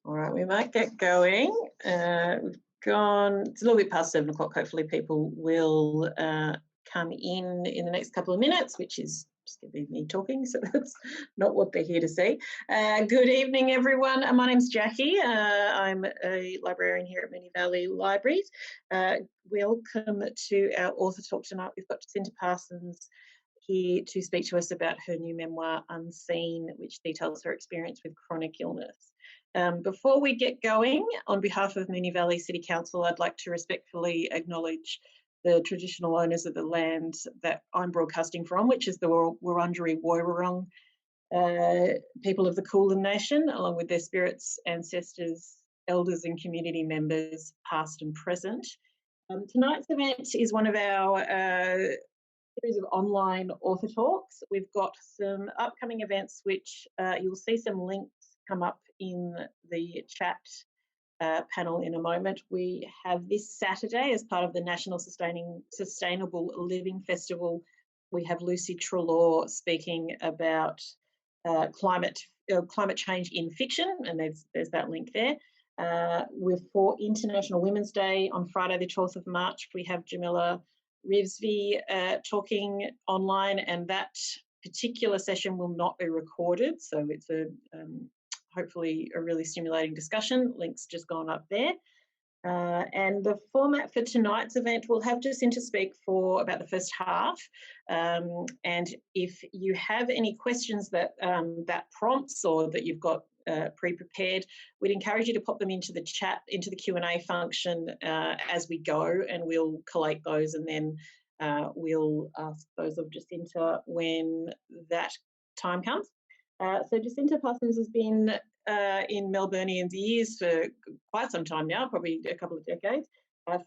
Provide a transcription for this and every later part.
All right, we might get going. We've gone, it's a little bit past 7 o'clock. Hopefully people will come in the next couple of minutes, which is just going to be me talking, so that's not what they're here to see. Good evening, everyone. My name's Jackie. I'm a librarian here at Moonee Valley Libraries. Welcome to our author talk tonight. We've got Jacinta Parsons here to speak to us about her new memoir, Unseen, which details her experience with chronic illness. Before we get going, on behalf of Moonee Valley City Council, I'd like to respectfully acknowledge the traditional owners of the land that I'm broadcasting from, which is the Wurundjeri Woi Wurrung people of the Kulin Nation, along with their spirits, ancestors, elders and community members, past and present. Tonight's event is one of our series of online author talks. We've got some upcoming events which you'll see some links come up in the chat panel in a moment. We have this Saturday, as part of the National Sustainable Living Festival, we have Lucy Treloar speaking about climate change in fiction, and there's that link there. For International Women's Day on Friday the 12th of March, we have Jamila Rivsby talking online, and that particular session will not be recorded, so it's hopefully a really stimulating discussion. Link's just gone up there. And the format for tonight's event, we'll have Jacinta speak for about the first half. And if you have any questions that prompts, or that you've got pre-prepared, we'd encourage you to pop them into the chat, into the Q&A function as we go, and we'll collate those, and then we'll ask those of Jacinta when that time comes. So Jacinta Parsons has been in Melburnians' ears for quite some time now, probably a couple of decades.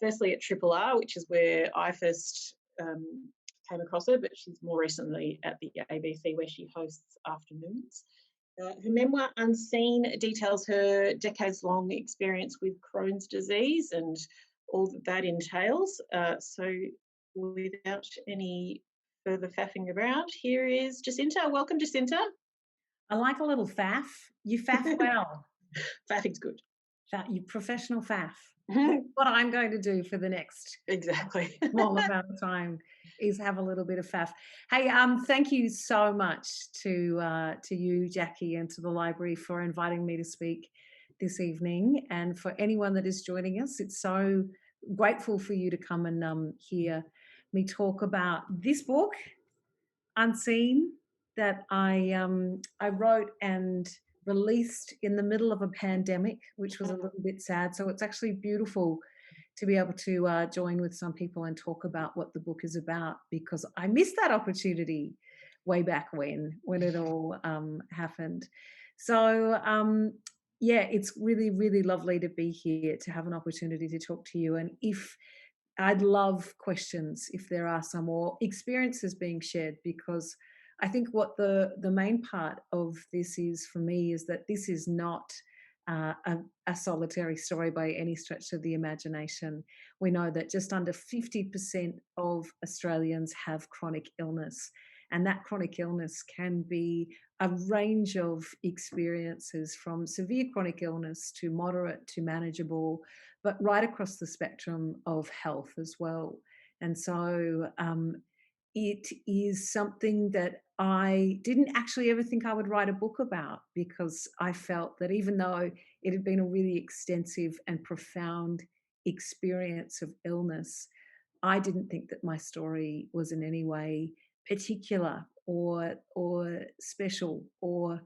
Firstly at Triple R, which is where I first came across her, but she's more recently at the ABC, where she hosts afternoons. Her memoir, Unseen, details her decades-long experience with Crohn's disease and all that entails. So without any further faffing around, here is Jacinta. Welcome, Jacinta. I like a little faff. You faff well. Faffing's good. You professional faff. What I'm going to do for the next small amount of time is have a little bit of faff. Hey, thank you so much to you, Jackie, and to the library for inviting me to speak this evening. And for anyone that is joining us, it's so grateful for you to come and hear me talk about this book, Unseen, that I wrote and released in the middle of a pandemic, which was a little bit sad. So it's actually beautiful to be able to join with some people and talk about what the book is about, because I missed that opportunity way back when it all happened. So yeah, it's really, really lovely to be here, to have an opportunity to talk to you. And if I'd love questions, if there are some, or experiences being shared, because I think what the main part of this is for me is that this is not a solitary story by any stretch of the imagination. We know that just under 50% of Australians have chronic illness, and that chronic illness can be a range of experiences, from severe chronic illness to moderate to manageable, but right across the spectrum of health as well. And so it is something that I didn't actually ever think I would write a book about, because I felt that even though it had been a really extensive and profound experience of illness, I didn't think that my story was in any way particular or special, or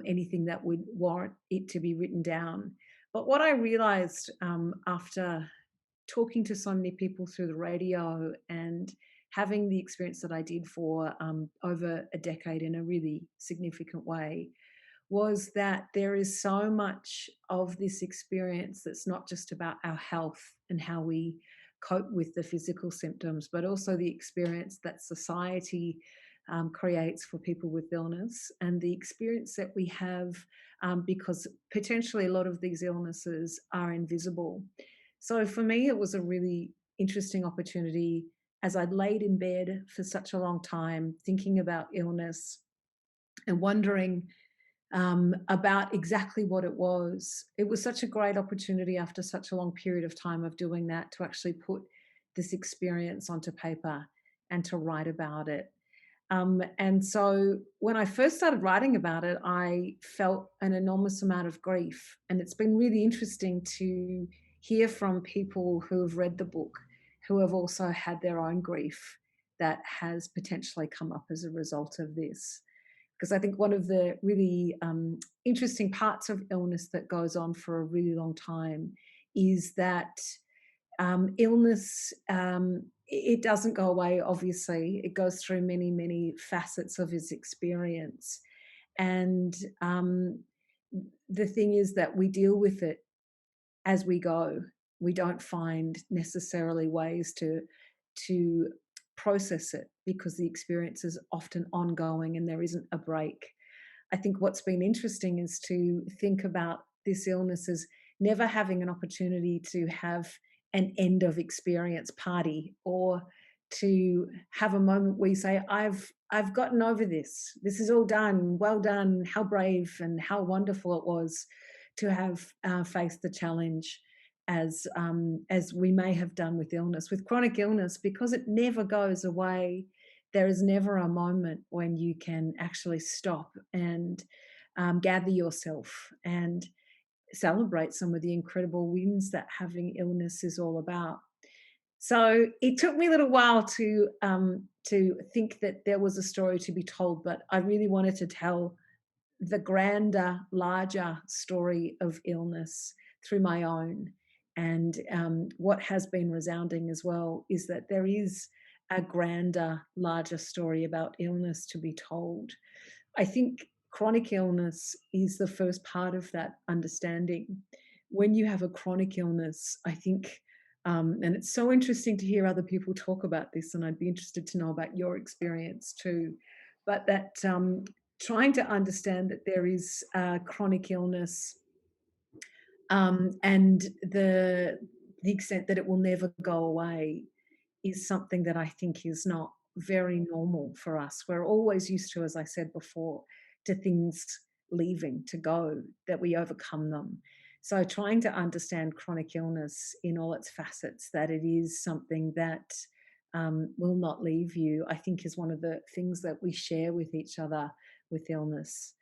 anything that would warrant it to be written down. But what I realized after talking to so many people through the radio and having the experience that I did for over a decade in a really significant way, was that there is so much of this experience that's not just about our health and how we cope with the physical symptoms, but also the experience that society creates for people with illness, and the experience that we have because potentially a lot of these illnesses are invisible. So for me, it was a really interesting opportunity, as I'd laid in bed for such a long time thinking about illness and wondering about exactly what it was. It was such a great opportunity after such a long period of time of doing that to actually put this experience onto paper and to write about it. And so when I first started writing about it, I felt an enormous amount of grief. And it's been really interesting to hear from people who have read the book, who have also had their own grief that has potentially come up as a result of this. Because I think one of the really interesting parts of illness that goes on for a really long time is that illness, it doesn't go away, obviously. It goes through many, many facets of his experience. And the thing is that we deal with it as we go. We don't find necessarily ways to process it because the experience is often ongoing and there isn't a break. I think what's been interesting is to think about this illness as never having an opportunity to have an end of experience party, or to have a moment where you say, I've gotten over this. This is all done. Well done. How brave and how wonderful it was to have faced the challenge as we may have done with illness. With chronic illness, because it never goes away, there is never a moment when you can actually stop and gather yourself and celebrate some of the incredible wins that having illness is all about. So it took me a little while to think that there was a story to be told, but I really wanted to tell the grander, larger story of illness through my own. And what has been resounding as well is that there is a grander, larger story about illness to be told. I think chronic illness is the first part of that understanding. When you have a chronic illness, I think, and it's so interesting to hear other people talk about this, and I'd be interested to know about your experience too, but that trying to understand that there is chronic illness and the extent that it will never go away is something that I think is not very normal for us. We're always used to, as I said before, to things leaving, to go, that we overcome them. So trying to understand chronic illness in all its facets, that it is something that will not leave you, I think is one of the things that we share with each other with illness.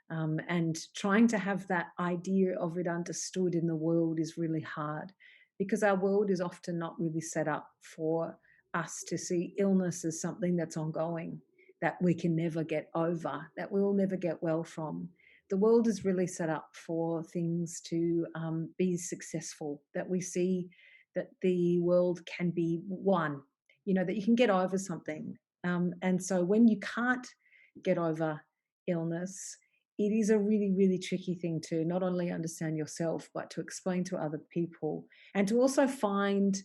And trying to have that idea of it understood in the world is really hard, because our world is often not really set up for us to see illness as something that's ongoing, that we can never get over, that we will never get well from. The world is really set up for things to be successful, that we see that the world can be won, that you can get over something. And so when you can't get over illness, it is a really, really tricky thing to not only understand yourself, but to explain to other people, and to also find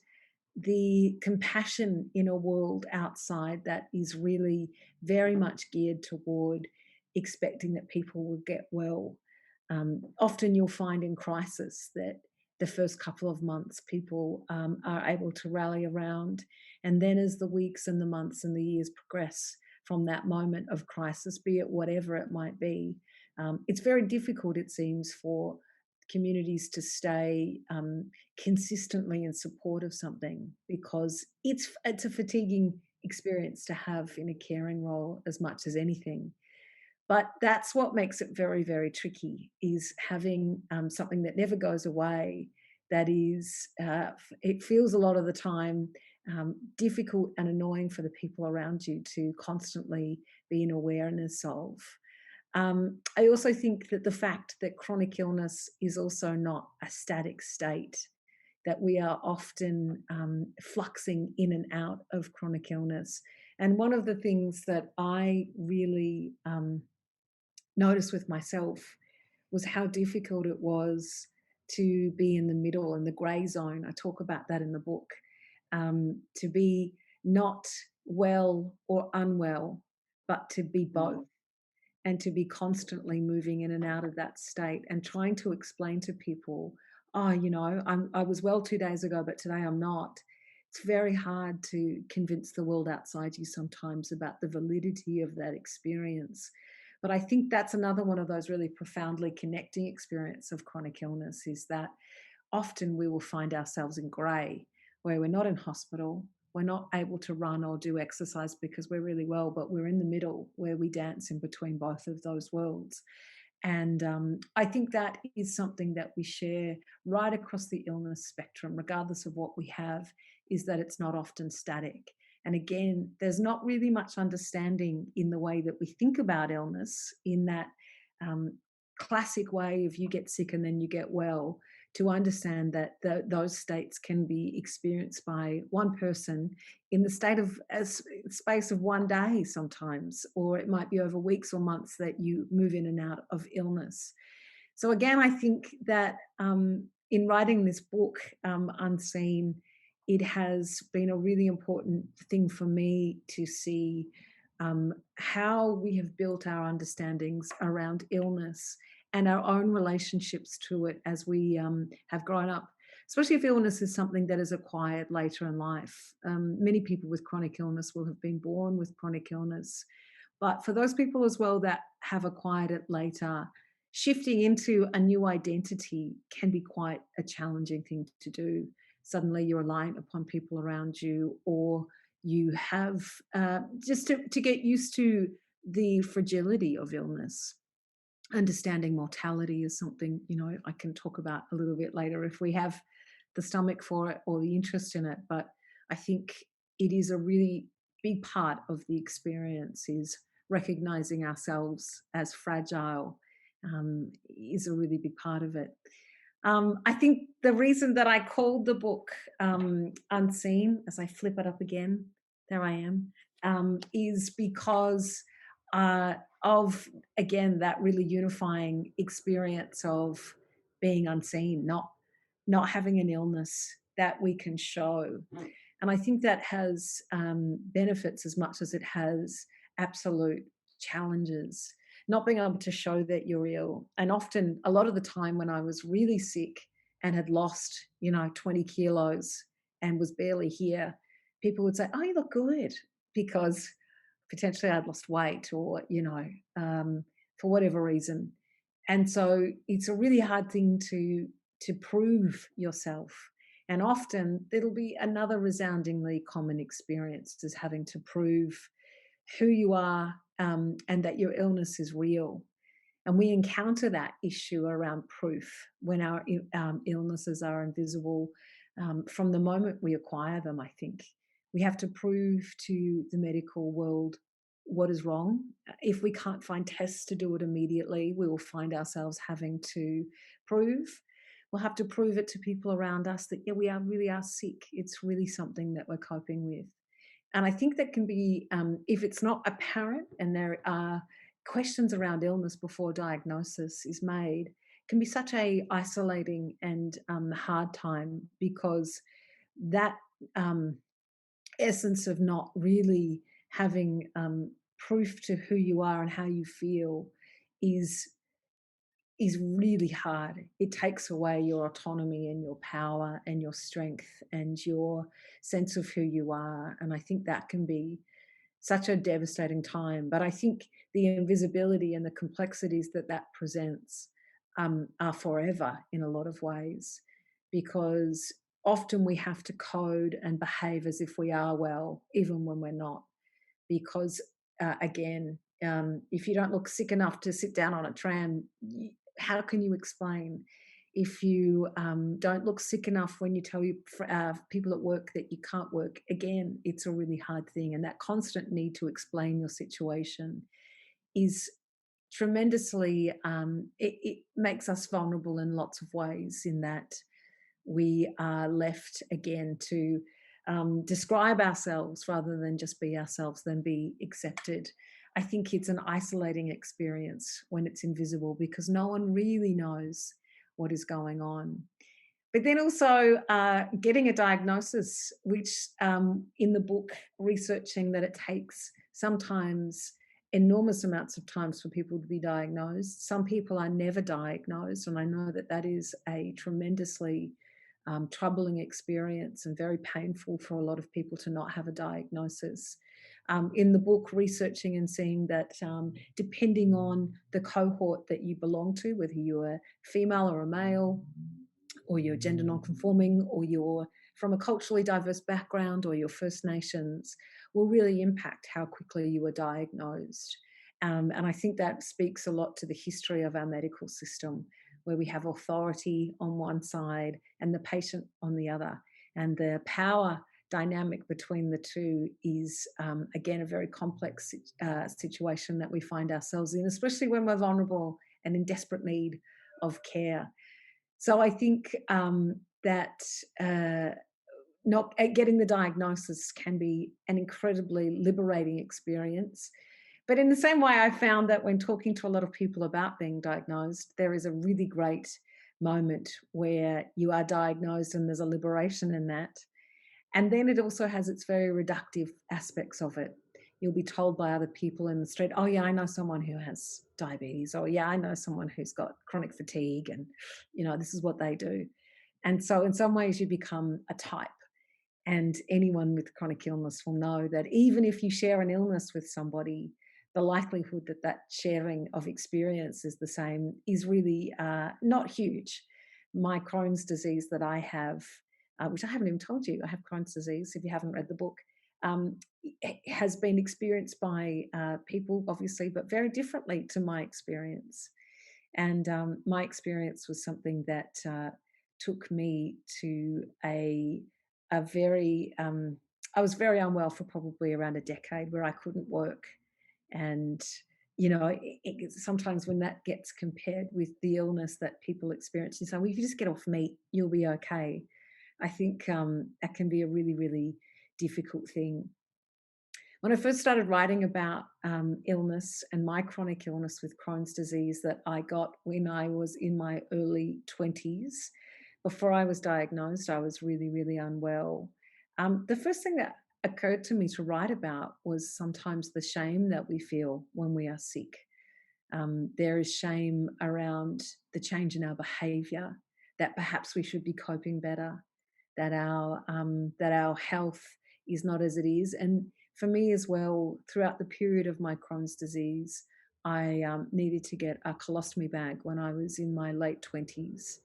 the compassion in a world outside that is really very much geared toward expecting that people will get well. Often you'll find in crisis that the first couple of months people are able to rally around. And then as the weeks and the months and the years progress from that moment of crisis, be it whatever it might be, it's very difficult, it seems, for communities to stay consistently in support of something, because it's a fatiguing experience to have in a caring role as much as anything. But that's what makes it very, very tricky, is having something that never goes away, that is, it feels a lot of the time difficult and annoying for the people around you to constantly be in awareness of. I also think that the fact that chronic illness is also not a static state, that we are often fluxing in and out of chronic illness. And one of the things that I really noticed with myself was how difficult it was to be in the middle, in the grey zone. I talk about that in the book, to be not well or unwell, but to be both, and to be constantly moving in and out of that state, and trying to explain to people, I was well 2 days ago, but today I'm not. It's very hard to convince the world outside you sometimes about the validity of that experience. But I think that's another one of those really profoundly connecting experience of chronic illness, is that often we will find ourselves in grey, where we're not in hospital, we're not able to run or do exercise because we're really well, but we're in the middle where we dance in between both of those worlds. And I think that is something that we share right across the illness spectrum, regardless of what we have, is that it's not often static. And again, there's not really much understanding in the way that we think about illness, in that classic way of you get sick and then you get well, to understand that those states can be experienced by one person in the space of one day sometimes, or it might be over weeks or months that you move in and out of illness. So again, I think that in writing this book, Unseen, it has been a really important thing for me to see how we have built our understandings around illness and our own relationships to it as we have grown up, especially if illness is something that is acquired later in life. Many people with chronic illness will have been born with chronic illness, but for those people as well that have acquired it later, shifting into a new identity can be quite a challenging thing to do. Suddenly you're reliant upon people around you, or you have just to get used to the fragility of illness. Understanding mortality is something, I can talk about a little bit later if we have the stomach for it or the interest in it. But I think it is a really big part of the experience, is recognizing ourselves as fragile, is a really big part of it. I think the reason that I called the book Unseen, as I flip it up again, there I am, is because of, again, that really unifying experience of being unseen, not having an illness that we can show. And I think that has benefits as much as it has absolute challenges. Not being able to show that you're ill. And often, a lot of the time when I was really sick and had lost, 20 kilos and was barely here, people would say, "Oh, you look good," because potentially I'd lost weight, or, for whatever reason. And so it's a really hard thing to prove yourself. And often it'll be another resoundingly common experience, is having to prove who you are, and that your illness is real. And we encounter that issue around proof when our illnesses are invisible from the moment we acquire them. I think we have to prove to the medical world what is wrong. If we can't find tests to do it immediately, we will find ourselves having to prove. We'll have to prove it to people around us that, yeah, we really are sick. It's really something that we're coping with. And I think that can be, if it's not apparent and there are questions around illness before diagnosis is made, can be such a isolating and hard time, because that essence of not really having proof to who you are and how you feel is really hard. It takes away your autonomy and your power and your strength and your sense of who you are. And I think that can be such a devastating time. But I think the invisibility and the complexities that presents are forever in a lot of ways, because often we have to code and behave as if we are well, even when we're not. Because again, if you don't look sick enough to sit down on a tram, how can you explain? If you don't look sick enough when you tell people at work that you can't work, again, it's a really hard thing. And that constant need to explain your situation is tremendously, it makes us vulnerable in lots of ways, in that we are left again to describe ourselves rather than just be ourselves, then be accepted. I think it's an isolating experience when it's invisible, because no one really knows what is going on. But then also getting a diagnosis, which in the book, researching that it takes sometimes enormous amounts of times for people to be diagnosed. Some people are never diagnosed, and I know that is a tremendously troubling experience and very painful for a lot of people to not have a diagnosis. In the book, researching and seeing that depending on the cohort that you belong to, whether you're a female or a male, or you're gender non-conforming, or you're from a culturally diverse background, or you're First Nations, will really impact how quickly you are diagnosed. And I think that speaks a lot to the history of our medical system, where we have authority on one side and the patient on the other. And the power dynamic between the two is, again, a very complex situation that we find ourselves in, especially when we're vulnerable and in desperate need of care. So I think that not getting the diagnosis can be an incredibly liberating experience. But in the same way, I found that when talking to a lot of people about being diagnosed, there is a really great moment where you are diagnosed and there's a liberation in that. And then it also has its very reductive aspects of it. You'll be told by other people in the street, oh yeah, I know someone who has diabetes, or yeah, I know someone who's got chronic fatigue, and this is what they do. And so in some ways you become a type. And anyone with chronic illness will know that even if you share an illness with somebody, the likelihood that that sharing of experience is the same is really not huge. My Crohn's disease that I have, which I haven't even told you, I have Crohn's disease, if you haven't read the book, has been experienced by people, obviously, but very differently to my experience. And my experience was something that took me to a very, I was very unwell for probably around a decade, where I couldn't work. And, sometimes when that gets compared with the illness that people experience, you say, well, if you just get off meat, you'll be okay. I think that can be a really, really difficult thing. When I first started writing about illness and my chronic illness with Crohn's disease that I got when I was in my early 20s, before I was diagnosed, I was really, really unwell. The first thing that occurred to me to write about was sometimes the shame that we feel when we are sick. There is shame around the change in our behaviour, that perhaps we should be coping better, that our health is not as it is. And for me as well, throughout the period of my Crohn's disease, I needed to get a colostomy bag when I was in my late 20s.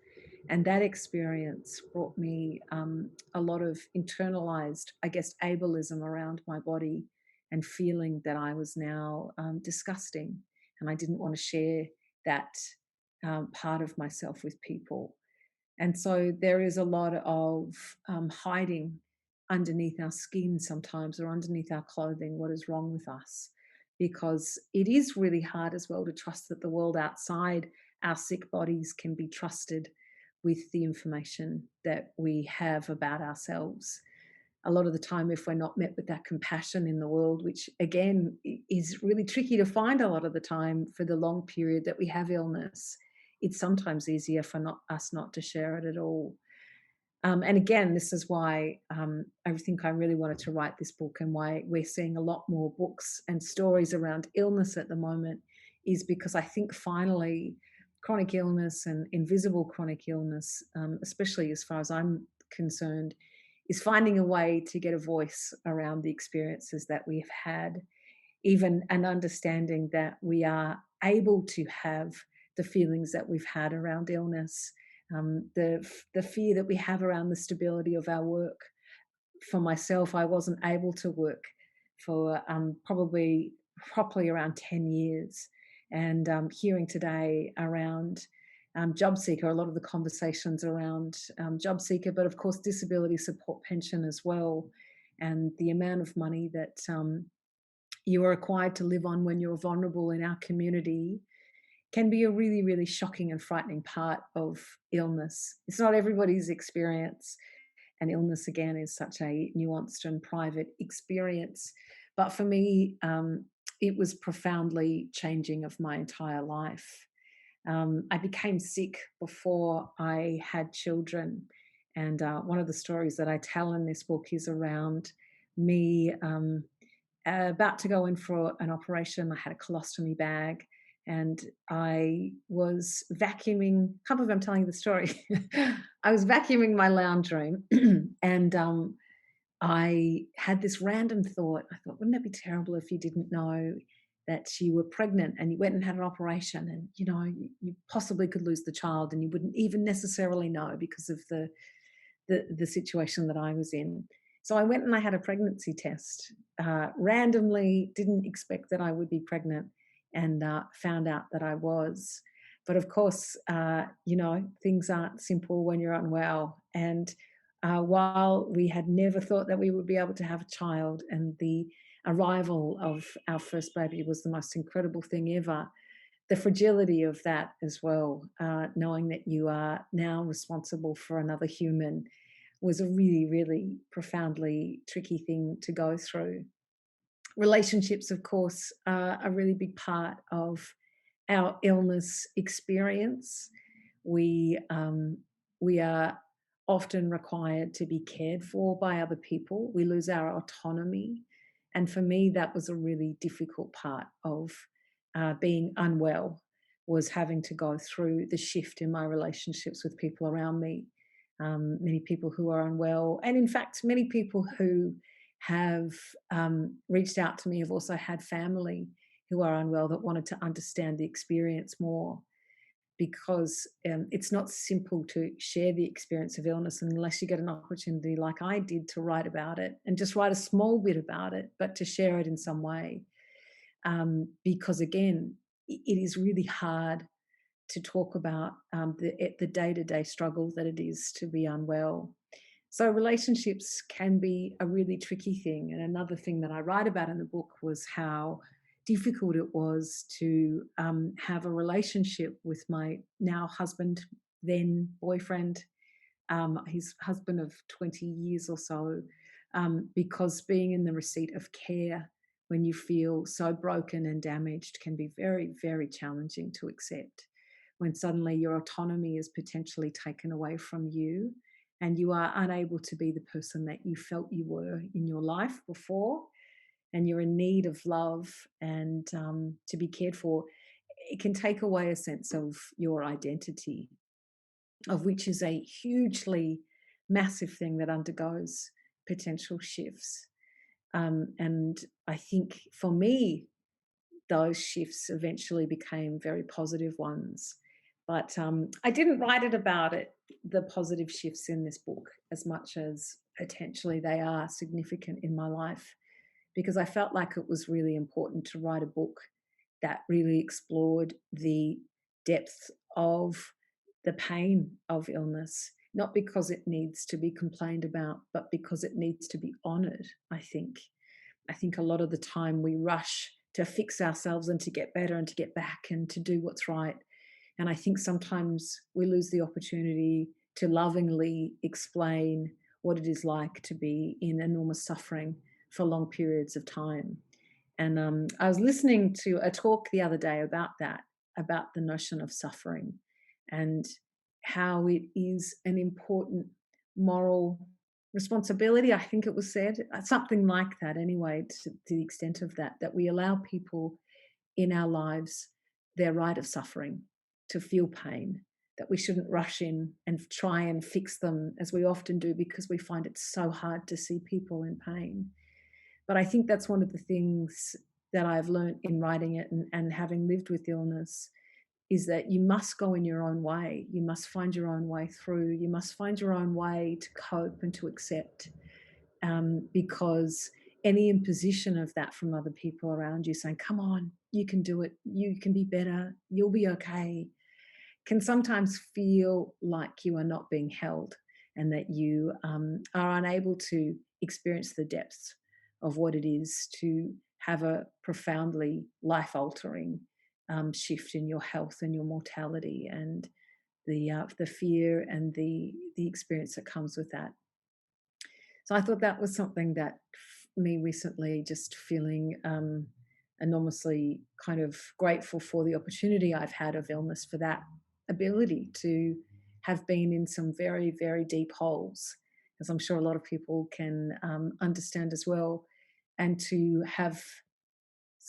And that experience brought me a lot of internalized, I guess, ableism around my body, and feeling that I was now disgusting. And I didn't want to share that part of myself with people. And so there is a lot of hiding underneath our skin sometimes, or underneath our clothing, what is wrong with us. Because it is really hard as well to trust that the world outside our sick bodies can be trusted with the information that we have about ourselves. A lot of the time, if we're not met with that compassion in the world, which again is really tricky to find a lot of the time for the long period that we have illness, it's sometimes easier for us not to share it at all. And again, this is why I think I really wanted to write this book, and why we're seeing a lot more books and stories around illness at the moment, is because I think finally chronic illness and invisible chronic illness, especially as far as I'm concerned, is finding a way to get a voice around the experiences that we've had, even an understanding that we are able to have the feelings that we've had around illness, the fear that we have around the stability of our work. For myself, I wasn't able to work for probably properly around 10 years. And hearing today around job seeker, a lot of the conversations around job seeker, but of course disability support pension as well, and the amount of money that you are required to live on when you're vulnerable in our community, can be a really, really shocking and frightening part of illness. It's not everybody's experience, and illness, again, is such a nuanced and private experience. But for me, it was profoundly changing of my entire life. I became sick before I had children. And one of the stories that I tell in this book is around me about to go in for an operation. I had a colostomy bag, And I was vacuuming, can't believe I'm telling you the story. I was vacuuming my lounge room and I had this random thought. I thought, wouldn't it be terrible if you didn't know that you were pregnant and you went and had an operation and, you possibly could lose the child and you wouldn't even necessarily know because of the situation that I was in. So I went and I had a pregnancy test, randomly, didn't expect that I would be pregnant and found out that I was. But of course, things aren't simple when you're unwell. And while we had never thought that we would be able to have a child, and the arrival of our first baby was the most incredible thing ever, the fragility of that as well, knowing that you are now responsible for another human, was a really, really profoundly tricky thing to go through. Relationships, of course, are a really big part of our illness experience. We are often required to be cared for by other people. We lose our autonomy. And for me, that was a really difficult part of being unwell, was having to go through the shift in my relationships with people around me. Many people who are unwell, and in fact, many people who have reached out to me have also had family who are unwell that wanted to understand the experience more, because it's not simple to share the experience of illness unless you get an opportunity like I did to write about it, and just write a small bit about it, but to share it in some way. Because again, it is really hard to talk about the day-to-day struggle that it is to be unwell. So relationships can be a really tricky thing. And another thing that I write about in the book was how difficult it was to have a relationship with my now husband, then boyfriend, his husband of 20 years or so, because being in the receipt of care when you feel so broken and damaged can be very, very challenging to accept, when suddenly your autonomy is potentially taken away from you and you are unable to be the person that you felt you were in your life before, and you're in need of love and to be cared for. It can take away a sense of your identity, of which is a hugely massive thing that undergoes potential shifts. And I think for me, those shifts eventually became very positive ones. But I didn't write it about it, the positive shifts in this book, as much as potentially they are significant in my life, because I felt like it was really important to write a book that really explored the depth of the pain of illness, not because it needs to be complained about, but because it needs to be honoured, I think. I think a lot of the time we rush to fix ourselves and to get better and to get back and to do what's right. And I think sometimes we lose the opportunity to lovingly explain what it is like to be in enormous suffering for long periods of time. And I was listening to a talk the other day about that, about the notion of suffering and how it is an important moral responsibility, I think it was said, something like that anyway, to the extent of that, that we allow people in our lives their right of suffering, to feel pain, that we shouldn't rush in and try and fix them as we often do because we find it so hard to see people in pain. But I think that's one of the things that I've learned in writing it and having lived with illness, is that you must go in your own way. You must find your own way through. You must find your own way to cope and to accept, because any imposition of that from other people around you saying, come on, you can do it, you can be better, you'll be okay, can sometimes feel like you are not being held, and that you are unable to experience the depths of what it is to have a profoundly life-altering shift in your health and your mortality, and the fear and the experience that comes with that. So I thought that was something that me recently, just feeling enormously kind of grateful for the opportunity I've had of illness, for that ability to have been in some very, very deep holes, as I'm sure a lot of people can understand as well, and to have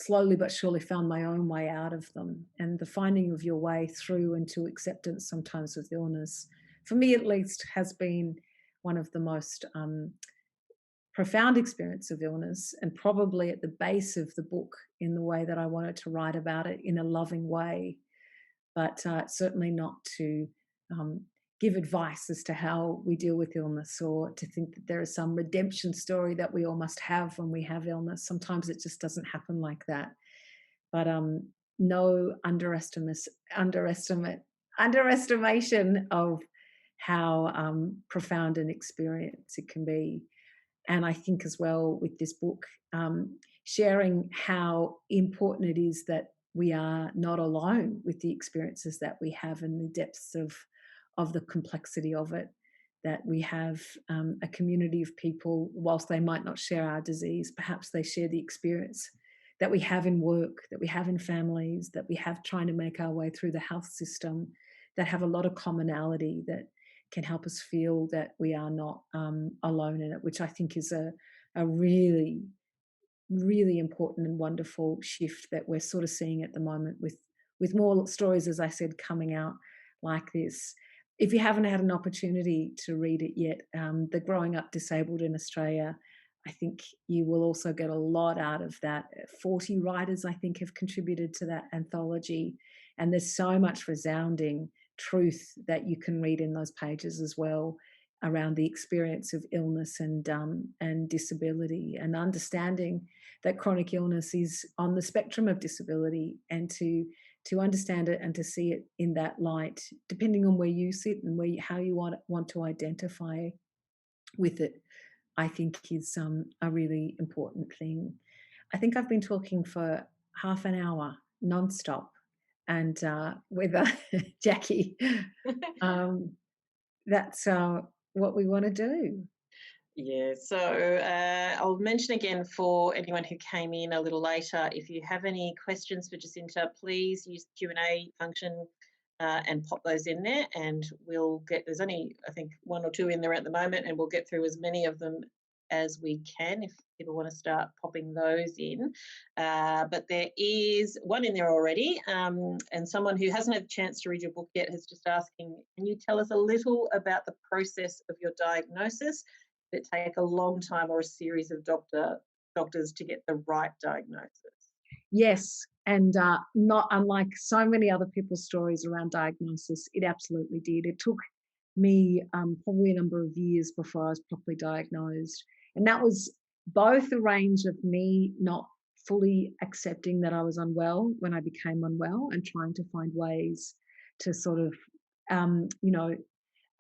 slowly but surely found my own way out of them. And the finding of your way through into acceptance sometimes with illness, for me at least, has been one of the most profound experience of illness, and probably at the base of the book in the way that I wanted to write about it in a loving way, but certainly not to um, give advice as to how we deal with illness, or to think that there is some redemption story that we all must have when we have illness. Sometimes it just doesn't happen like that. But no underestimation of how profound an experience it can be. And I think as well with this book, sharing how important it is that we are not alone with the experiences that we have and the depths of the complexity of it, that we have a community of people, whilst they might not share our disease, perhaps they share the experience that we have in work, that we have in families, that we have trying to make our way through the health system, that have a lot of commonality that can help us feel that we are not alone in it, which I think is a really, really important and wonderful shift that we're sort of seeing at the moment with more stories, as I said, coming out like this. If you haven't had an opportunity to read it yet, the Growing Up Disabled in Australia, I think you will also get a lot out of that. 40 writers, I think, have contributed to that anthology, and there's so much resounding truth that you can read in those pages as well, around the experience of illness and disability, and understanding that chronic illness is on the spectrum of disability, and to understand it and to see it in that light, depending on where you sit and how you want to identify with it, I think is a really important thing. I think I've been talking for half an hour nonstop, and with Jackie, that's what we want to do. Yeah, so I'll mention again for anyone who came in a little later, if you have any questions for Jacinta, please use the Q&A function and pop those in there, and we'll get, there's only, I think, one or two in there at the moment, and we'll get through as many of them as we can if people want to start popping those in. But there is one in there already, and someone who hasn't had a chance to read your book yet has just asking, can you tell us a little about the process of your diagnosis? Did it take a long time or a series of doctors to get the right diagnosis? Yes, and not unlike so many other people's stories around diagnosis, it absolutely did. It took me probably a number of years before I was properly diagnosed. And that was both a range of me not fully accepting that I was unwell when I became unwell, and trying to find ways to sort of,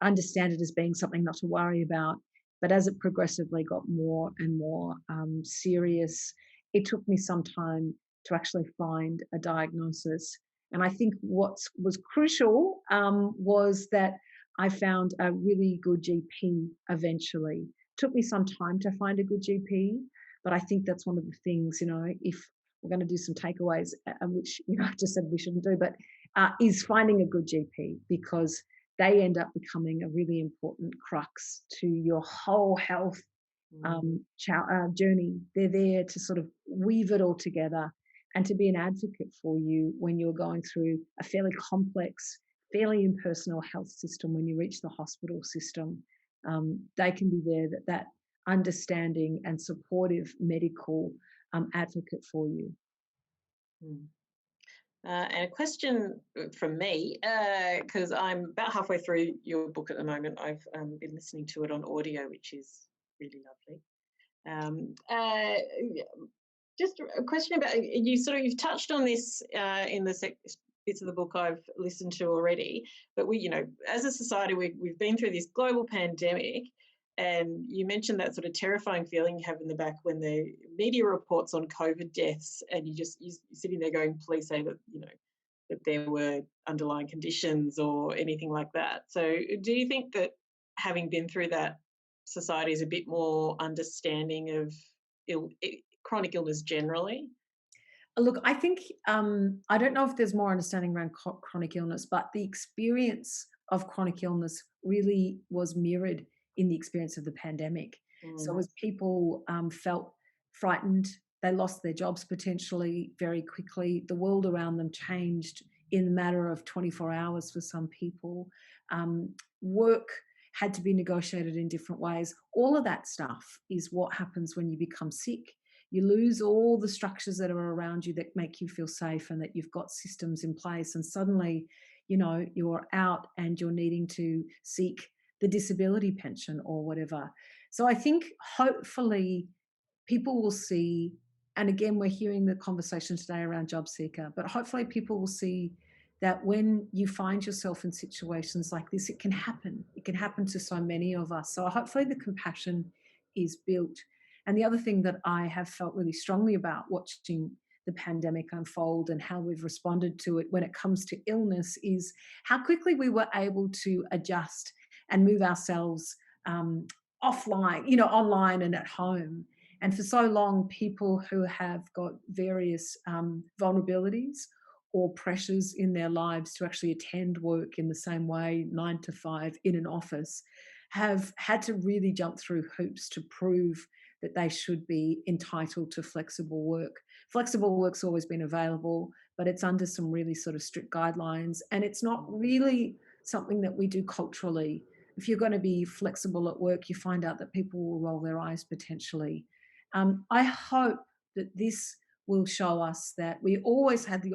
understand it as being something not to worry about. But as it progressively got more and more serious, it took me some time to actually find a diagnosis. And I think what was crucial was that I found a really good GP eventually. It took me some time to find a good GP, but I think that's one of the things, if we're going to do some takeaways, which I just said we shouldn't do, but is finding a good GP, because they end up becoming a really important crux to your whole health journey. They're there to sort of weave it all together and to be an advocate for you when you're going through a fairly complex, fairly impersonal health system. When you reach the hospital system, they can be there, that understanding and supportive medical advocate for you. And a question from me, because I'm about halfway through your book at the moment. I've been listening to it on audio, which is really lovely. Just a question about, you've touched on this in the bits of the book I've listened to already, but we, as a society, we've been through this global pandemic. And you mentioned that sort of terrifying feeling you have in the back when the media reports on COVID deaths, and you're sitting there going, please say that, that there were underlying conditions or anything like that. So do you think that having been through that, society is a bit more understanding of chronic illness generally? Look, I think, I don't know if there's more understanding around chronic illness, but the experience of chronic illness really was mirrored in the experience of the pandemic. So as people felt frightened, They lost their jobs potentially very quickly. The world around them changed in a matter of 24 hours for some people. Work had to be negotiated in different ways. All of that stuff is what happens when you become sick. You lose all the structures that are around you that make you feel safe and that you've got systems in place. And suddenly, you're out and you're needing to seek the disability pension or whatever. So I think hopefully people will see, and again, we're hearing the conversation today around job seeker, but hopefully people will see that when you find yourself in situations like this, it can happen. It can happen to so many of us. So hopefully the compassion is built. And the other thing that I have felt really strongly about watching the pandemic unfold and how we've responded to it when it comes to illness is how quickly we were able to adjust and move ourselves offline, online and at home. And for so long, people who have got various vulnerabilities or pressures in their lives to actually attend work in the same way, 9 to 5 in an office, have had to really jump through hoops to prove that they should be entitled to flexible work. Flexible work's always been available, but it's under some really sort of strict guidelines. And it's not really something that we do culturally. If you're going to be flexible at work, you find out that people will roll their eyes potentially. I hope that this will show us that we always had the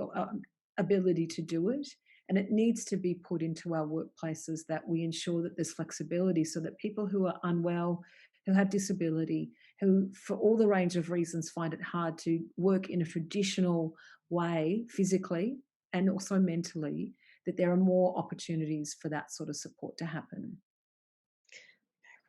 ability to do it, and it needs to be put into our workplaces that we ensure that there's flexibility so that people who are unwell, who have disability, who for all the range of reasons find it hard to work in a traditional way physically and also mentally, that there are more opportunities for that sort of support to happen.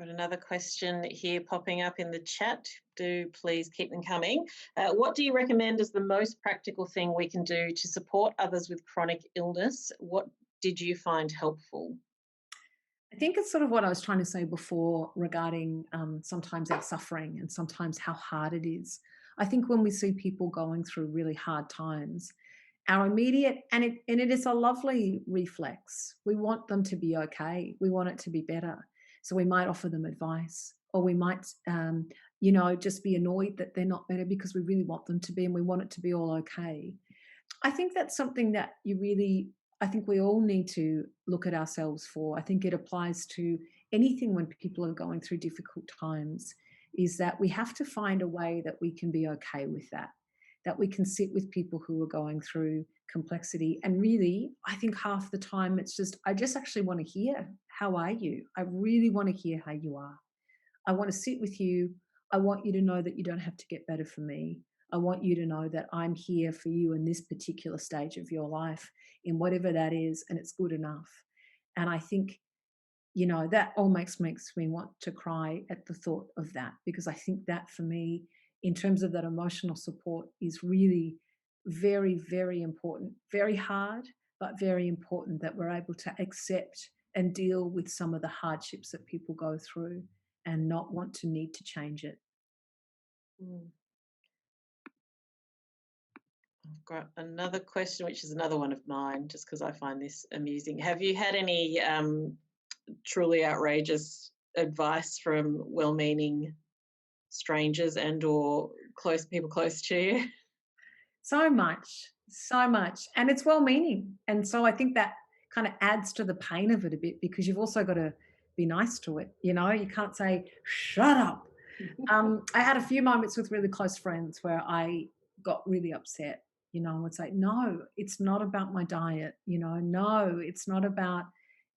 Got another question here popping up in the chat. Do please keep them coming. What do you recommend as the most practical thing we can do to support others with chronic illness? What did you find helpful? I think it's sort of what I was trying to say before regarding sometimes our suffering and sometimes how hard it is. I think when we see people going through really hard times, our immediate, and it is a lovely reflex. We want them to be okay. We want it to be better. So we might offer them advice, or we might, just be annoyed that they're not better because we really want them to be and we want it to be all okay. I think that's something that I think we all need to look at ourselves for. I think it applies to anything when people are going through difficult times, is that we have to find a way that we can be okay with that we can sit with people who are going through complexity. And really, I think half the time I just actually want to hear, how are you? I really want to hear how you are. I want to sit with you. I want you to know that you don't have to get better for me. I want you to know that I'm here for you in this particular stage of your life, in whatever that is, and it's good enough. And I think, that all makes me want to cry at the thought of that, because I think that for me, in terms of that emotional support, is really very, very important, very hard, but very important that we're able to accept and deal with some of the hardships that people go through and not want to need to change it. I've got another question, which is another one of mine, just because I find this amusing. Have you had any truly outrageous advice from well-meaning strangers and or people close to you? So much. And it's well-meaning. And so I think that kind of adds to the pain of it a bit, because you've also got to be nice to it. You can't say, shut up. I had a few moments with really close friends where I got really upset, and would say, no, it's not about my diet. No, it's not about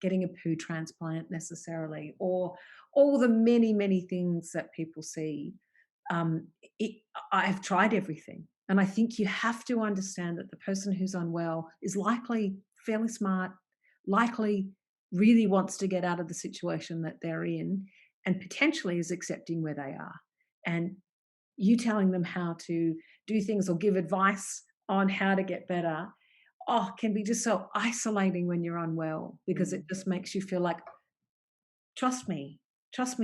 getting a poo transplant necessarily, or all the many, many things that people see. I've tried everything. And I think you have to understand that the person who's unwell is likely fairly smart, likely really wants to get out of the situation that they're in, and potentially is accepting where they are. And you telling them how to do things or give advice on how to get better, can be just so isolating when you're unwell, because it just makes you feel like, trust me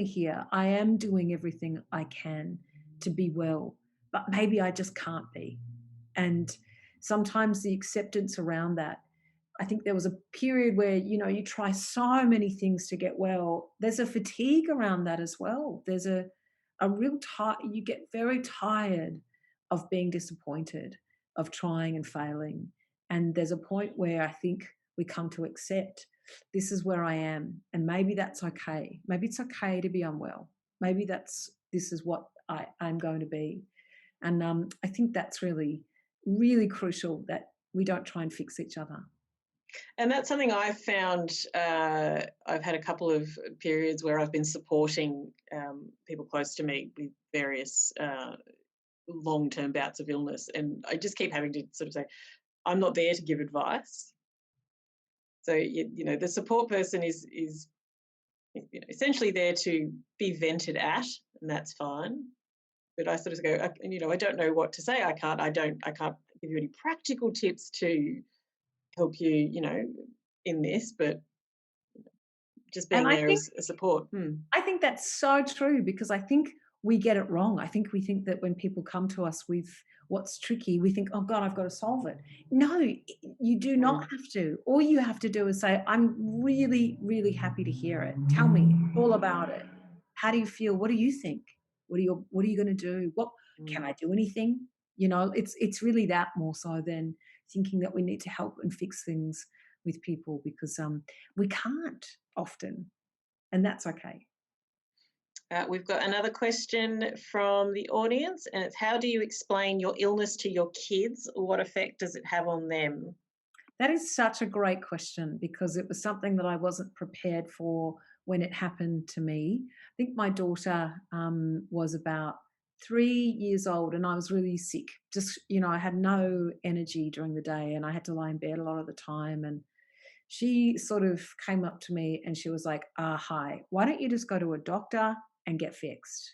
here. I am doing everything I can to be well, but maybe I just can't be. And sometimes the acceptance around that, I think there was a period where, you try so many things to get well. There's a fatigue around that as well. There's a real you get very tired of being disappointed, of trying and failing. And there's a point where I think we come to accept this is where I am, and maybe that's okay. Maybe it's okay to be unwell. Maybe this is what I'm going to be. And I think that's really, really crucial, that we don't try and fix each other. And that's something I've found. I've had a couple of periods where I've been supporting people close to me with various long-term bouts of illness, and I just keep having to sort of say, I'm not there to give advice. So the support person is essentially there to be vented at, and that's fine. But I sort of go, I don't know what to say. I can't give you any practical tips to help you, in this, but just being there as a support. I think that's so true, because I think we get it wrong. I think we think that when people come to us with what's tricky, we think, oh God, I've got to solve it. No, you do not have to. All you have to do is say, I'm really, really happy to hear it. Tell me all about it. How do you feel? What do you think? What are you going to do? What can I do anything? It's really that, more so than thinking that we need to help and fix things with people, because we can't often, and that's okay. We've got another question from the audience, and it's, how do you explain your illness to your kids? What effect does it have on them? That is such a great question, because it was something that I wasn't prepared for when it happened to me. I think my daughter was about 3 years old, and I was really sick. Just, I had no energy during the day, and I had to lie in bed a lot of the time. And she sort of came up to me and she was like, hi, why don't you just go to a doctor and get fixed?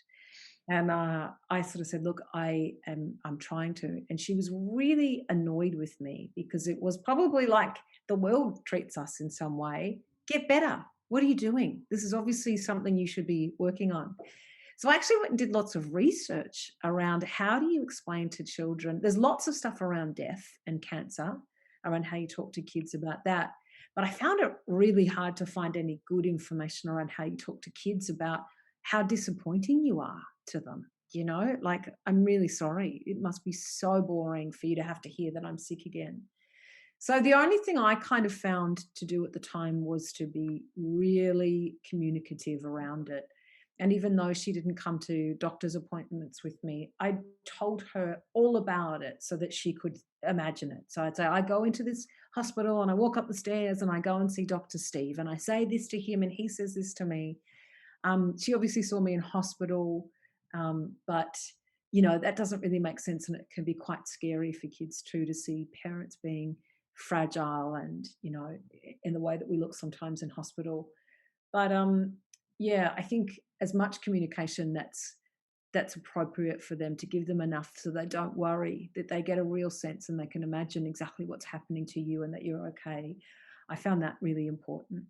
And I sort of said, look, I'm trying to. And she was really annoyed with me, because it was probably like the world treats us in some way. Get better. What are you doing? This is obviously something you should be working on. So I actually went and did lots of research around how do you explain to children. There's lots of stuff around death and cancer, around how you talk to kids about that. But I found it really hard to find any good information around how you talk to kids about how disappointing you are to them. Like, I'm really sorry. It must be so boring for you to have to hear that I'm sick again. So the only thing I kind of found to do at the time was to be really communicative around it. And even though she didn't come to doctor's appointments with me, I told her all about it so that she could imagine it. So I'd say, I go into this hospital and I walk up the stairs and I go and see Dr. Steve and I say this to him and he says this to me. She obviously saw me in hospital, but that doesn't really make sense, and it can be quite scary for kids too, to see parents being fragile and in the way that we look sometimes in hospital. But I think as much communication that's appropriate for them, to give them enough so they don't worry, that they get a real sense and they can imagine exactly what's happening to you and that you're okay. I found that really important.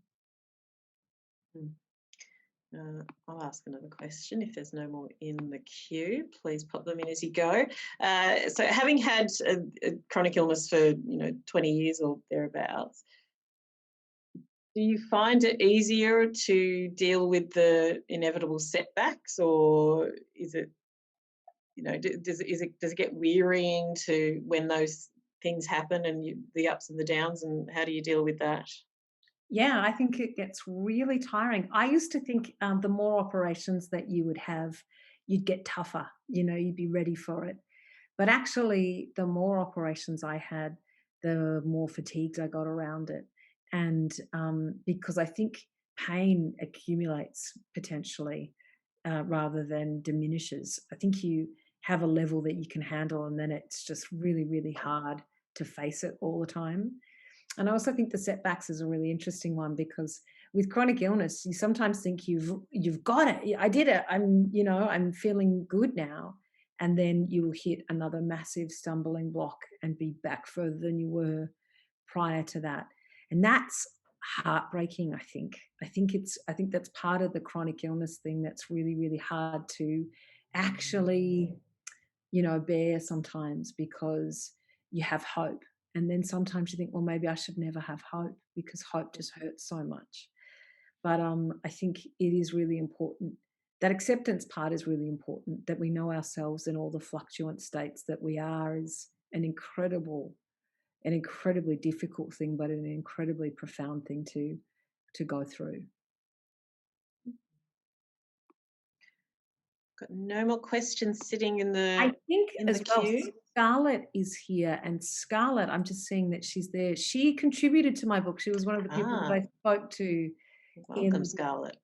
I'll ask another question. If there's no more in the queue, please pop them in as you go. So having had a chronic illness for 20 years or thereabouts, do you find it easier to deal with the inevitable setbacks, or is it, does it get wearying to when those things happen and the ups and the downs, and how do you deal with that? Yeah, I think it gets really tiring. I used to think the more operations that you would have, you'd get tougher, you'd be ready for it. But actually, the more operations I had, the more fatigued I got around it. And because I think pain accumulates potentially rather than diminishes. I think you have a level that you can handle, and then it's just really, really hard to face it all the time. And I also think the setbacks is a really interesting one, because with chronic illness, you sometimes think you've got it. I did it. I'm feeling good now. And then you will hit another massive stumbling block and be back further than you were prior to that. And that's heartbreaking, I think. I think that's part of the chronic illness thing that's really, really hard to actually, bear sometimes, because you have hope. And then sometimes you think, well, maybe I should never have hope, because hope just hurts so much. But I think it is really important that acceptance part is really important, that we know ourselves in all the fluctuant states that we are, is an incredibly difficult thing, but an incredibly profound thing to go through. Got no more questions sitting in the I think in as the well, queue. Scarlett is here, and Scarlett, I'm just seeing that she's there. She contributed to my book. She was one of the people that I spoke to Welcome, Scarlett.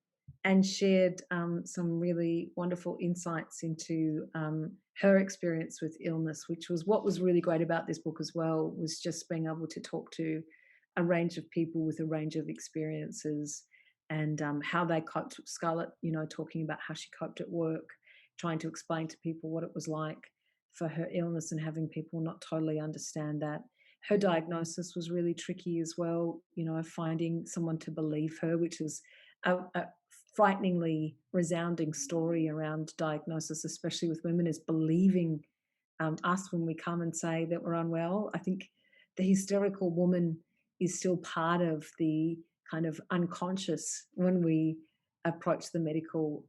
and shared some really wonderful insights into her experience with illness, which was what was really great about this book as well, was just being able to talk to a range of people with a range of experiences and how they coped. Scarlett, talking about how she coped at work, trying to explain to people what it was like for her illness and having people not totally understand that. Her diagnosis was really tricky as well, finding someone to believe her, which is a frighteningly resounding story around diagnosis, especially with women, is believing us when we come and say that we're unwell. I think the hysterical woman is still part of the kind of unconscious when we approach the medical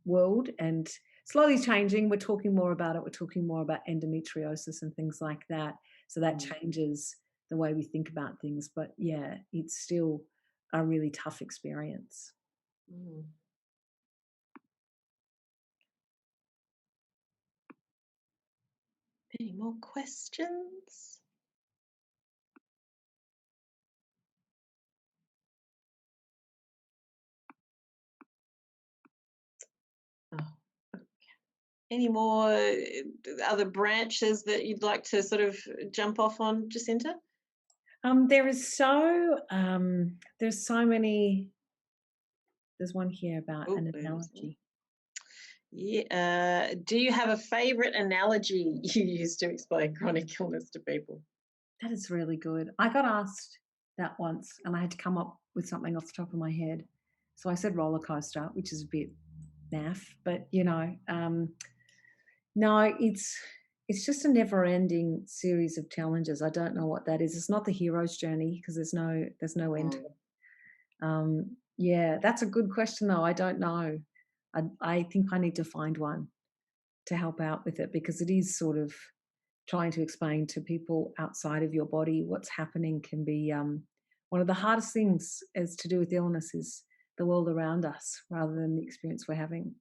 world, and slowly changing. We're talking more about it. We're talking more about endometriosis and things like that. So that changes the way we think about things. But yeah, it's still a really tough experience. Any more questions? Any more other branches that you'd like to sort of jump off on, Jacinta? There's so many. There's one here about an analogy. Yeah. Do you have a favourite analogy you use to explain chronic illness to people? That is really good. I got asked that once, and I had to come up with something off the top of my head. So I said roller coaster, which is a bit naff, but no, it's just a never-ending series of challenges. I don't know what that is. It's not the hero's journey, because there's no end to it. Yeah, that's a good question though. I don't know. I think I need to find one to help out with it, because it is sort of trying to explain to people outside of your body what's happening can be one of the hardest things as to do with illness is the world around us rather than the experience we're having.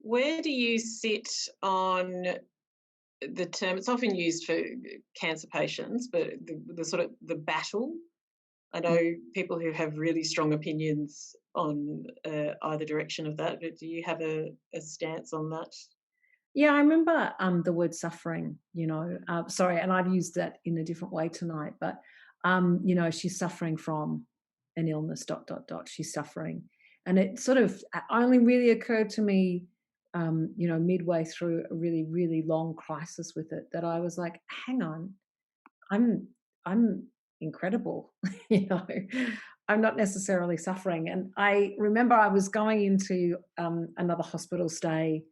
Where do you sit on the term? It's often used for cancer patients, but the sort of the battle. I know people who have really strong opinions on either direction of that, but do you have a stance on that? Yeah, I remember the word suffering, sorry, and I've used that in a different way tonight, but, she's suffering from an illness, ... she's suffering. And it sort of only really occurred to me, midway through a really, really long crisis with it, that I was like, hang on, I'm incredible, I'm not necessarily suffering. And I remember I was going into another hospital stay,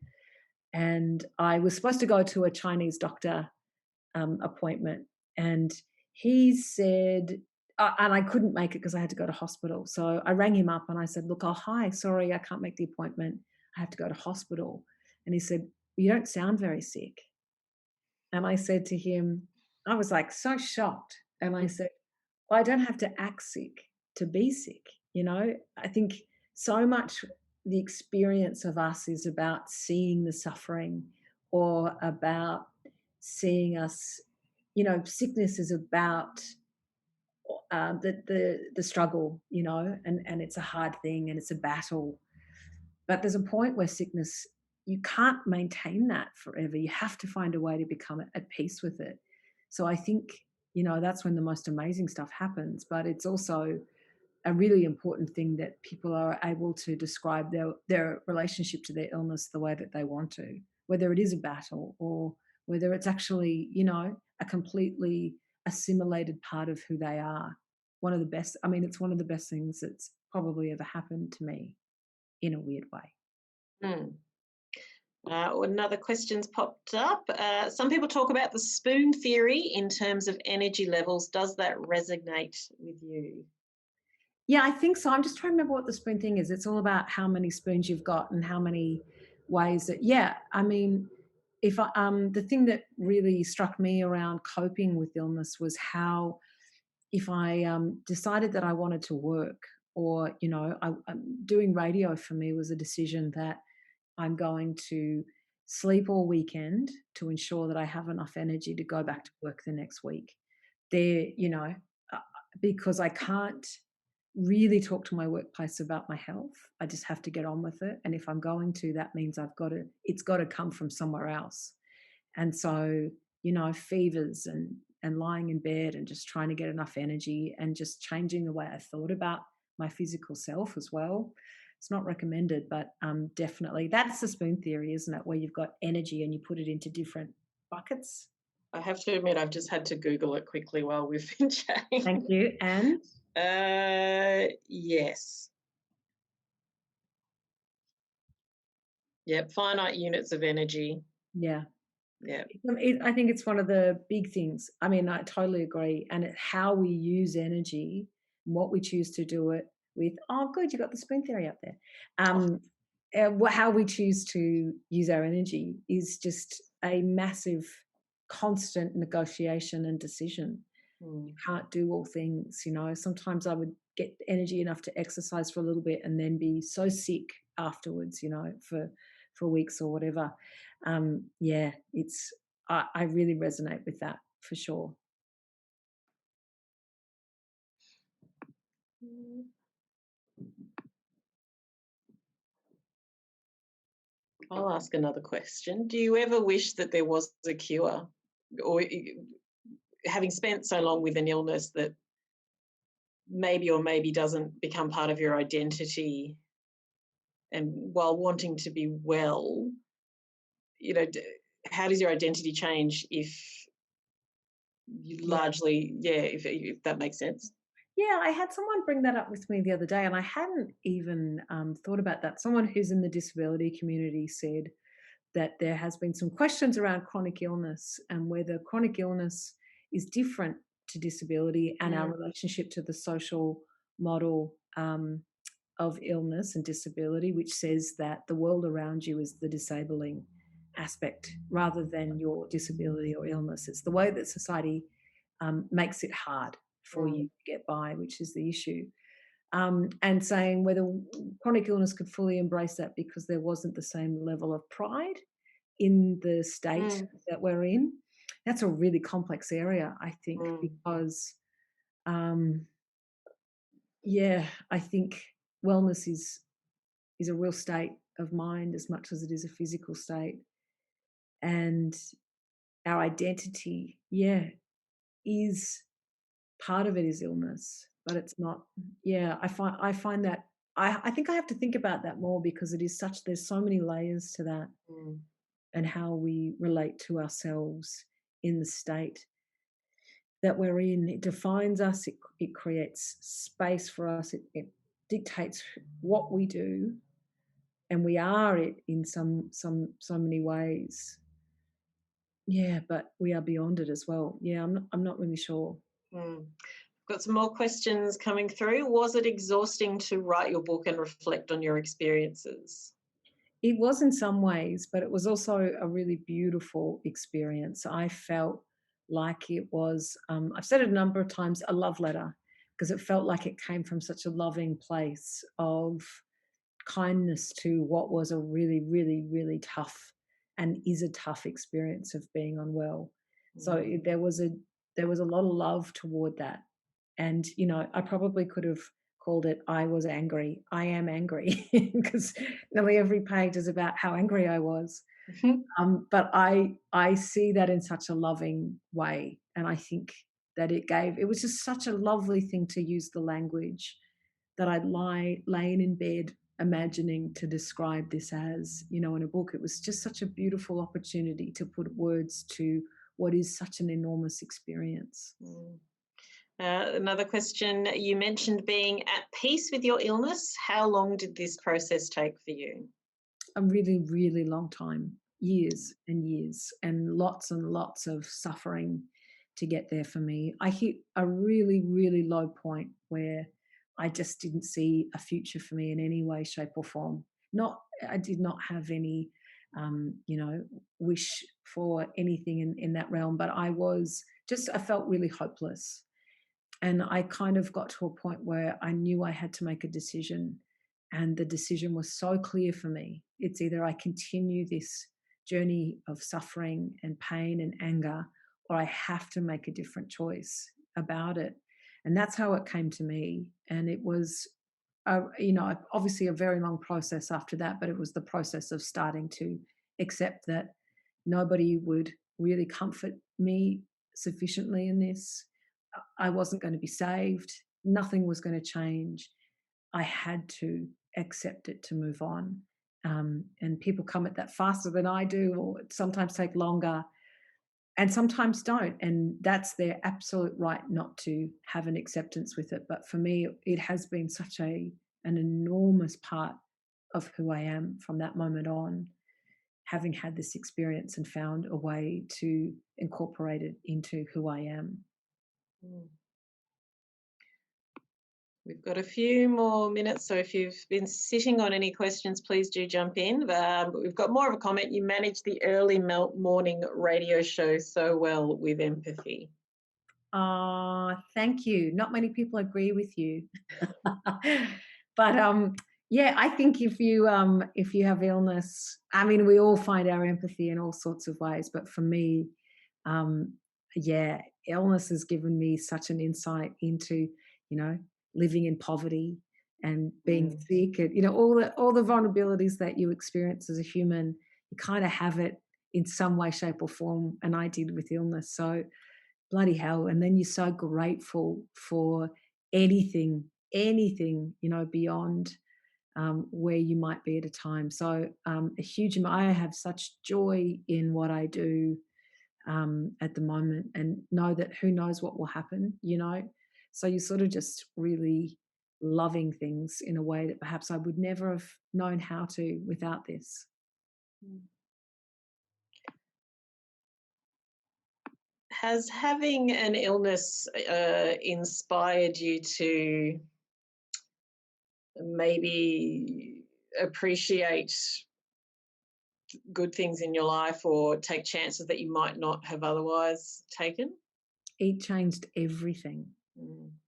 and I was supposed to go to a Chinese doctor appointment, and he said, and I couldn't make it because I had to go to hospital. So I rang him up and I said, look, oh, hi, sorry, I can't make the appointment. I have to go to hospital. And he said, you don't sound very sick. And I said to him, I was like so shocked. And I said, well, I don't have to act sick to be sick. I think so much the experience of us is about seeing the suffering, or about seeing us, sickness is about the struggle, and it's a hard thing and it's a battle. But there's a point where sickness, you can't maintain that forever. You have to find a way to become at peace with it. So I think, that's when the most amazing stuff happens. But it's also a really important thing that people are able to describe their relationship to their illness the way that they want to, whether it is a battle or whether it's actually, a completely assimilated part of who they are. It's one of the best things that's probably ever happened to me in a weird way. Another question's popped up. Some people talk about the spoon theory in terms of energy levels. Does that resonate with you? Yeah, I think so. I'm just trying to remember what the spoon thing is. It's all about how many spoons you've got and how many ways that, yeah, I mean, if I, the thing that really struck me around coping with illness was how if I decided that I wanted to work, or doing radio for me was a decision that I'm going to sleep all weekend to ensure that I have enough energy to go back to work the next week. There, uh, because I can't really talk to my workplace about my health. I just have to get on with it. And if I'm going to, that means it's got to come from somewhere else. And so, fevers and lying in bed and just trying to get enough energy and just changing the way I thought about my physical self as well. It's not recommended, but definitely that's the spoon theory, isn't it? Where you've got energy and you put it into different buckets. I have to admit, I've just had to Google it quickly while we've been chatting. Thank you. And yes. Yep, finite units of energy. yeah, Yeah. I think it's one of the big things. I mean, I totally agree. And how we use energy, what we choose to do it with. Oh, good, you got the spoon theory up there. How we choose to use our energy is just a massive, constant negotiation and decision. You can't do all things. Sometimes I would get energy enough to exercise for a little bit and then be so sick afterwards. For weeks or whatever. Yeah, I really resonate with that for sure. I'll ask another question. Do you ever wish that there was a cure, or having spent so long with an illness that maybe or maybe doesn't become part of your identity, and while wanting to be well, how does your identity change if you Yeah. largely, if that makes sense? Yeah, I had someone bring that up with me the other day, and I hadn't even thought about that. Someone who's in the disability community said that there has been some questions around chronic illness and whether chronic illness is different to disability and our relationship to the social model of illness and disability, which says that the world around you is the disabling aspect rather than your disability or illness. It's the way that society makes it hard for you to get by, which is the issue. And saying whether chronic illness could fully embrace that because there wasn't the same level of pride in the state that we're in. That's a really complex area, I think, because, I think wellness is a real state of mind as much as it is a physical state. And our identity, is part of it is illness, but it's not. Yeah, I find that I think I have to think about that more because there's so many layers to that and how we relate to ourselves in the state that we're in. It defines us, it creates space for us, it dictates what we do, and we are it in so many ways. Yeah, but we are beyond it as well. Yeah, I'm not really sure. Got some more questions coming through. Was it exhausting to write your book and reflect on your experiences? It was in some ways, but it was also a really beautiful experience. I felt like it was, I've said it a number of times, a love letter, because it felt like it came from such a loving place of kindness to what was a really, really, really tough and is a tough experience of being unwell. So there was a lot of love toward that. And, I probably could have called it I was angry. I am angry because nearly every page is about how angry I was. But I see that in such a loving way. And I think that it was just such a lovely thing to use the language that I'd laying in bed imagining to describe this as, in a book. It was just such a beautiful opportunity to put words to what is such an enormous experience. Another question. You mentioned being at peace with your illness. How long did this process take for you? A really, really long time, years and lots of suffering to get there for me. I hit a really, really low point where I just didn't see a future for me in any way, shape, or form. I did not have any, wish for anything in that realm, but I felt really hopeless. And I kind of got to a point where I knew I had to make a decision. And the decision was so clear for me. It's either I continue this journey of suffering and pain and anger, or I have to make a different choice about it. And that's how it came to me. And it was, obviously a very long process after that, but it was the process of starting to accept that nobody would really comfort me sufficiently in this. I wasn't going to be saved. Nothing was going to change. I had to accept it to move on. And people come at that faster than I do, or sometimes take longer, and sometimes don't. And that's their absolute right not to have an acceptance with it. But for me, it has been such an enormous part of who I am from that moment on, having had this experience and found a way to incorporate it into who I am. We've got a few more minutes, so if you've been sitting on any questions, please do jump in. But we've got more of a comment. You manage the early morning radio show so well with empathy. Thank you. Not many people agree with you. But yeah, I think if you have illness, I mean, we all find our empathy in all sorts of ways. But for me, yeah, illness has given me such an insight into, living in poverty and being sick, and all the vulnerabilities that you experience as a human. You kind of have it in some way, shape, or form, and I did with illness. So bloody hell. And then you're so grateful for anything, beyond where you might be at a time. So a huge amount, I have such joy in what I do at the moment, and know that who knows what will happen, So you're sort of just really loving things in a way that perhaps I would never have known how to without this. Has having an illness inspired you to maybe appreciate good things in your life, or take chances that you might not have otherwise taken? It changed everything.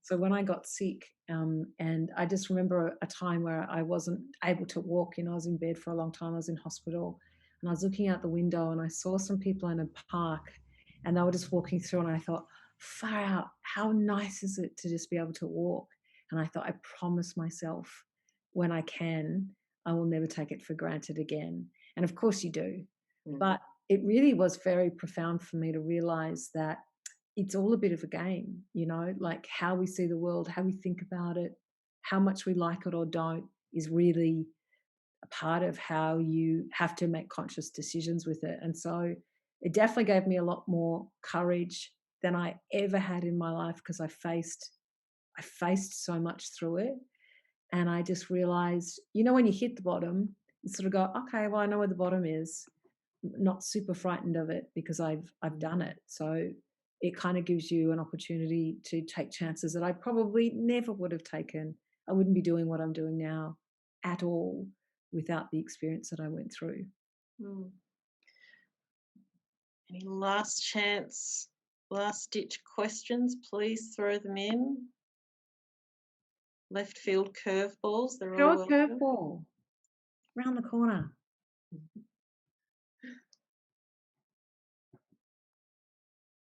So when I got sick, and I just remember a time where I wasn't able to walk, I was in bed for a long time, I was in hospital, and I was looking out the window and I saw some people in a park, and they were just walking through, and I thought, far out, how nice is it to just be able to walk? And I thought, I promise myself, when I can, I will never take it for granted again. And of course you do. But it really was very profound for me to realize that it's all a bit of a game, like how we see the world, how we think about it, how much we like it or don't is really a part of how you have to make conscious decisions with it. And so it definitely gave me a lot more courage than I ever had in my life, because I faced so much through it. And I just realized, when you hit the bottom, you sort of go, okay, well, I know where the bottom is. Not super frightened of it because I've done it. So it kind of gives you an opportunity to take chances that I probably never would have taken. I wouldn't be doing what I'm doing now at all without the experience that I went through. Any last chance, last ditch questions? Please throw them in. Left field curveballs. Throw a curveball round the corner.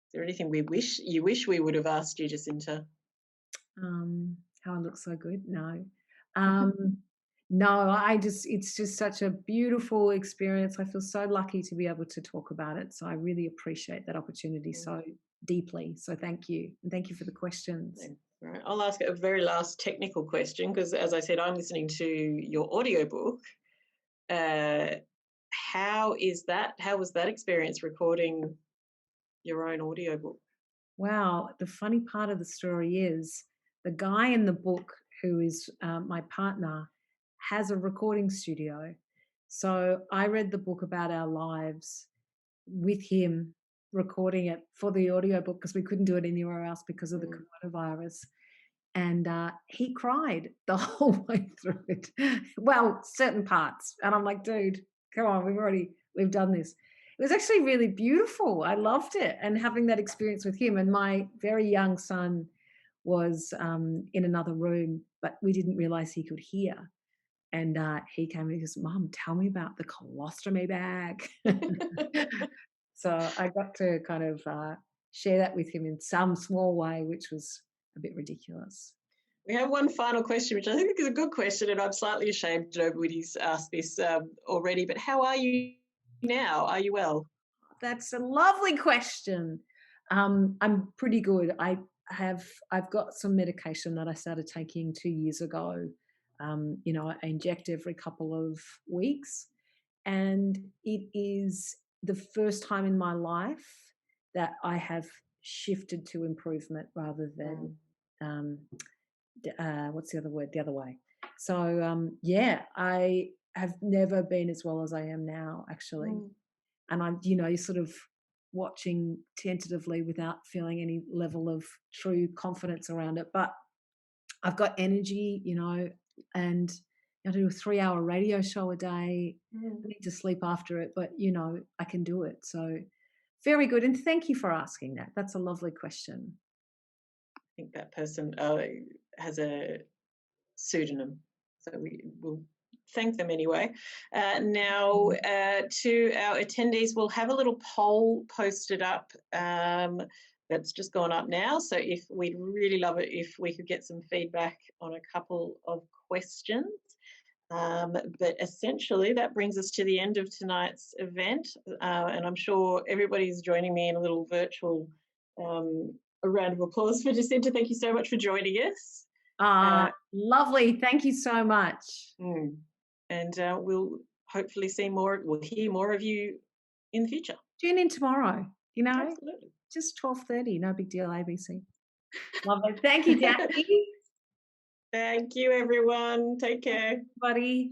Is there anything you wish we would have asked you, Jacinta? How I look so good? No. No, it's just such a beautiful experience. I feel so lucky to be able to talk about it. So I really appreciate that opportunity so deeply. So thank you. And thank you for the questions. Right. I'll ask a very last technical question, because as I said, I'm listening to your audiobook. How was that experience recording your own audiobook? Wow. The funny part of the story is the guy in the book, who is my partner, has a recording studio. So I read the book about our lives with him, recording it for the audiobook, because we couldn't do it anywhere else because of the coronavirus. And he cried the whole way through it. Well, certain parts. And I'm like, dude, come on, we've done this. It was actually really beautiful. I loved it. And having that experience with him, and my very young son was in another room, but we didn't realize he could hear. And he came and he goes, Mom, tell me about the colostomy bag. So I got to kind of share that with him in some small way, which was a bit ridiculous. We have one final question, which I think is a good question, and I'm slightly ashamed nobody's asked this already, but how are you now? Are you well? That's a lovely question. I'm pretty good. I've got some medication that I started taking 2 years ago. I inject every couple of weeks, and it is the first time in my life that I have shifted to improvement rather than what's the other word? The other way. So I have never been as well as I am now, actually. And I'm, sort of watching tentatively without feeling any level of true confidence around it. But I've got energy, and I do a 3-hour radio show a day. I need to sleep after it, but I can do it. So very good. And thank you for asking that. That's a lovely question. I think that person has a pseudonym, so we will thank them anyway. Now, to our attendees, we'll have a little poll posted up that's just gone up now. So we'd really love it if we could get some feedback on a couple of questions. But essentially, that brings us to the end of tonight's event, and I'm sure everybody's joining me in a little virtual a round of applause for Jacinta. Thank you so much for joining us. Lovely. Thank you so much. And we'll hopefully we'll hear more of you in the future. Tune in tomorrow, Absolutely. Just 12:30, no big deal, ABC. Lovely. Thank you, Jackie. Thank you, everyone. Take care. Buddy.